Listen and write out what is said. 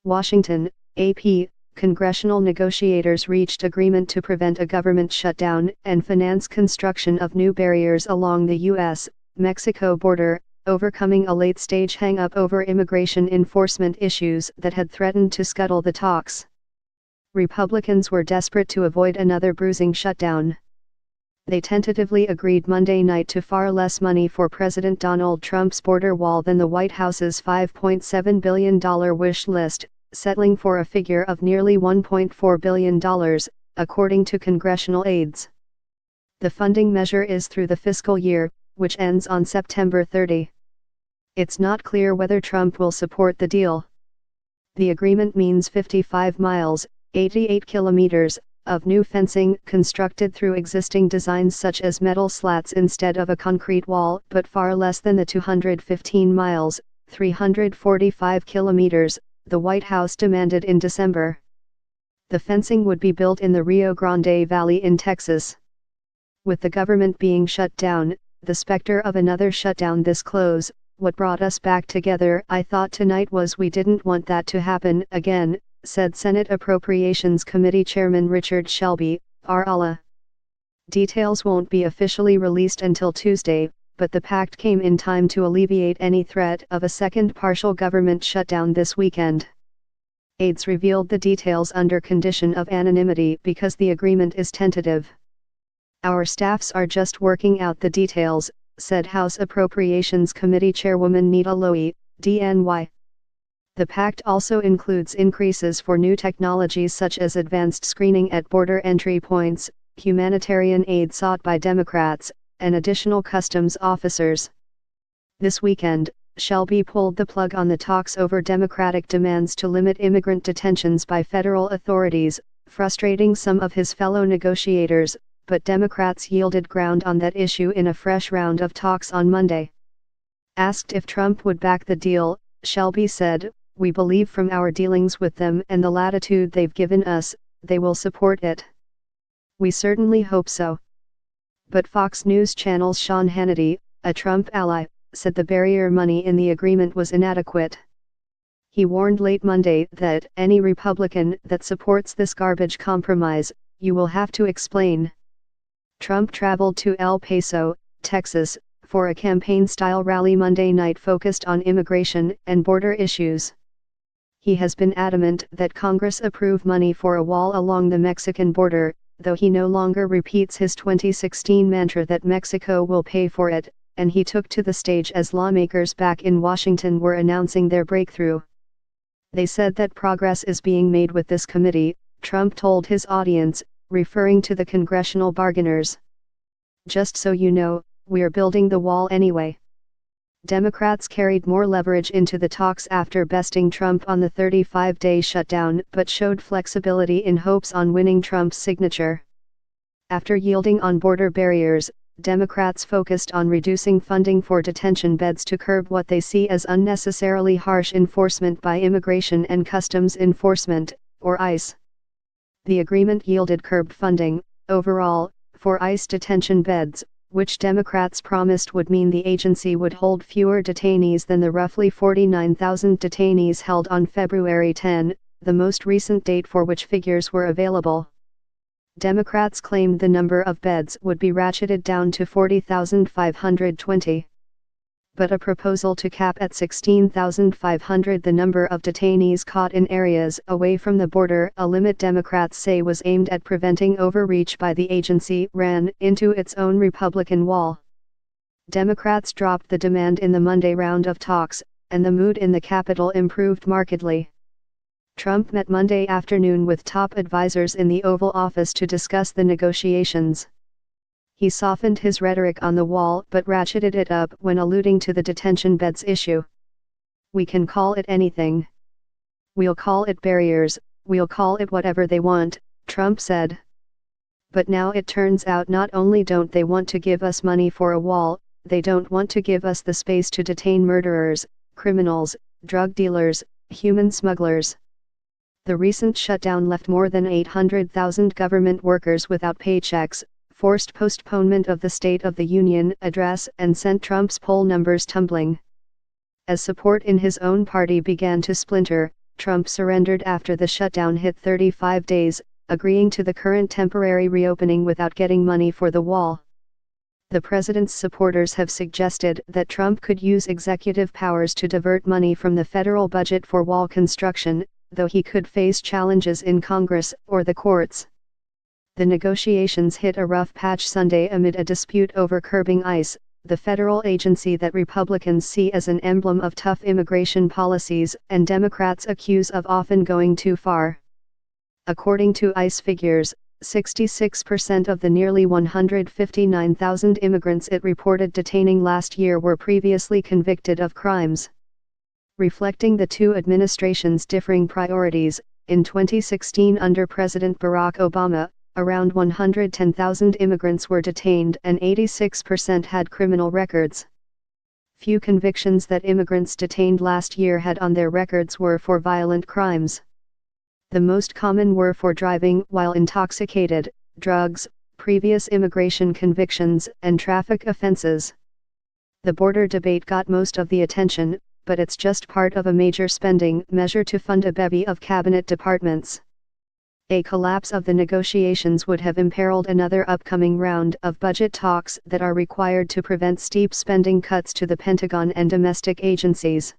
Washington, AP, congressional negotiators reached agreement to prevent a government shutdown and finance construction of new barriers along the U.S.-Mexico border, overcoming a late-stage hang-up over immigration enforcement issues that had threatened to scuttle the talks. Republicans were desperate to avoid another bruising shutdown. They tentatively agreed Monday night to far less money for President Donald Trump's border wall than the White House's $5.7 billion wish list, settling for a figure of nearly $1.4 billion, according to congressional aides. The funding measure is through the fiscal year, which ends on September 30. It's not clear whether Trump will support the deal. The agreement means 55 miles, 88 kilometers, of new fencing constructed through existing designs such as metal slats instead of a concrete wall, but far less than the 215 miles, 345 kilometers, the White House demanded in December. The fencing would be built in the Rio Grande Valley in Texas. With the government being shut down, the specter of another shutdown this close, what brought us back together, I thought tonight, was we didn't want that to happen again, said Senate Appropriations Committee Chairman Richard Shelby, R.A. Details won't be officially released until Tuesday, but the pact came in time to alleviate any threat of a second partial government shutdown this weekend. Aides revealed the details under condition of anonymity because the agreement is tentative. Our staffs are just working out the details, said House Appropriations Committee Chairwoman Nita Lowey, DNY. The pact also includes increases for new technologies such as advanced screening at border entry points, humanitarian aid sought by Democrats, and additional customs officers. This weekend, Shelby pulled the plug on the talks over Democratic demands to limit immigrant detentions by federal authorities, frustrating some of his fellow negotiators, but Democrats yielded ground on that issue in a fresh round of talks on Monday. Asked if Trump would back the deal, Shelby said, "We believe from our dealings with them and the latitude they've given us, they will support it. We certainly hope so." But Fox News Channel's Sean Hannity, a Trump ally, said the barrier money in the agreement was inadequate. He warned late Monday that any Republican that supports this garbage compromise, you will have to explain. Trump traveled to El Paso, Texas, for a campaign-style rally Monday night focused on immigration and border issues. He has been adamant that Congress approve money for a wall along the Mexican border, though he no longer repeats his 2016 mantra that Mexico will pay for it, and he took to the stage as lawmakers back in Washington were announcing their breakthrough. They said that progress is being made with this committee, Trump told his audience, referring to the congressional bargainers. "Just so you know, we're building the wall anyway." Democrats carried more leverage into the talks after besting Trump on the 35-day shutdown, but showed flexibility in hopes on winning Trump's signature. After yielding on border barriers, Democrats focused on reducing funding for detention beds to curb what they see as unnecessarily harsh enforcement by Immigration and Customs Enforcement, or ICE. The agreement yielded curbed funding, overall, for ICE detention beds, which Democrats promised would mean the agency would hold fewer detainees than the roughly 49,000 detainees held on February 10, the most recent date for which figures were available. Democrats claimed the number of beds would be ratcheted down to 40,520. But a proposal to cap at 16,500 the number of detainees caught in areas away from the border, a limit Democrats say was aimed at preventing overreach by the agency, ran into its own Republican wall. Democrats dropped the demand in the Monday round of talks, and the mood in the Capitol improved markedly. Trump met Monday afternoon with top advisors in the Oval Office to discuss the negotiations. He softened his rhetoric on the wall but ratcheted it up when alluding to the detention beds issue. "We can call it anything. We'll call it barriers, we'll call it whatever they want," Trump said. But now it turns out not only don't they want to give us money for a wall, they don't want to give us the space to detain murderers, criminals, drug dealers, human smugglers. The recent shutdown left more than 800,000 government workers without paychecks, forced postponement of the State of the Union address, and sent Trump's poll numbers tumbling. As support in his own party began to splinter, Trump surrendered after the shutdown hit 35 days, agreeing to the current temporary reopening without getting money for the wall. The president's supporters have suggested that Trump could use executive powers to divert money from the federal budget for wall construction, though he could face challenges in Congress or the courts. The negotiations hit a rough patch Sunday amid a dispute over curbing ICE, the federal agency that Republicans see as an emblem of tough immigration policies and Democrats accuse of often going too far. According to ICE figures, 66% of the nearly 159,000 immigrants it reported detaining last year were previously convicted of crimes. Reflecting the two administrations' differing priorities, in 2016 under President Barack Obama, around 110,000 immigrants were detained and 86% had criminal records. Few convictions that immigrants detained last year had on their records were for violent crimes. The most common were for driving while intoxicated, drugs, previous immigration convictions, and traffic offenses. The border debate got most of the attention, but it's just part of a major spending measure to fund a bevy of cabinet departments. A collapse of the negotiations would have imperiled another upcoming round of budget talks that are required to prevent steep spending cuts to the Pentagon and domestic agencies.